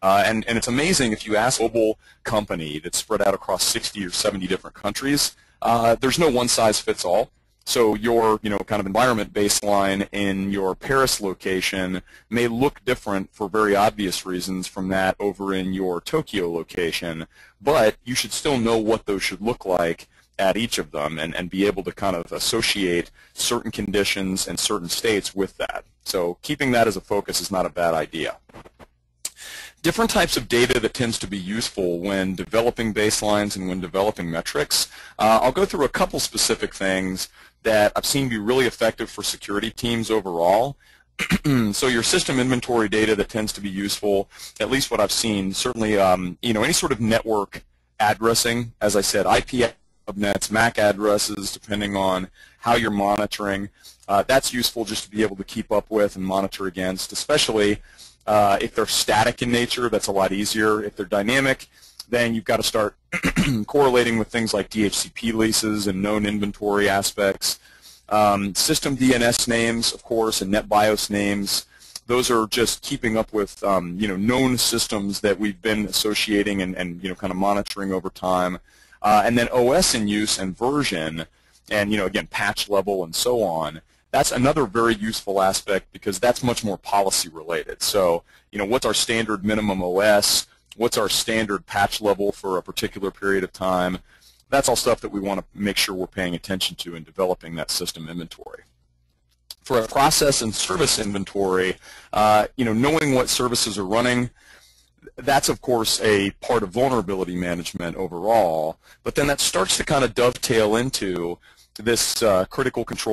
And it's amazing if you ask a global company that's spread out across 60 or 70 different countries, there's no one size fits all. So your kind of environment baseline in your Paris location may look different for very obvious reasons from that over in your Tokyo location, but you should still know what those should look like at each of them and be able to kind of associate certain conditions and certain states with that. So keeping that as a focus is not a bad idea. Different types of data that tends to be useful when developing baselines and when developing metrics. I'll go through a couple specific things that I've seen be really effective for security teams overall. So your system inventory data that tends to be useful, at least what I've seen, certainly any sort of network addressing, as I said, IP subnets, MAC addresses, depending on how you're monitoring. That's useful just to be able to keep up with and monitor against, especially if they're static in nature. That's a lot easier. If they're dynamic, then you've got to start correlating with things like DHCP leases and known inventory aspects. System DNS names, of course, and NetBIOS names. Those are just keeping up with known systems that we've been associating and kind of monitoring over time. And then OS in use and version, and again, patch level and so on. That's another very useful aspect because that's much more policy related. So, what's our standard minimum OS? What's our standard patch level for a particular period of time? That's all stuff that we want to make sure we're paying attention to in developing that system inventory. For a process and service inventory, knowing what services are running, that's, of course, a part of vulnerability management overall, but then that starts to kind of dovetail into this critical control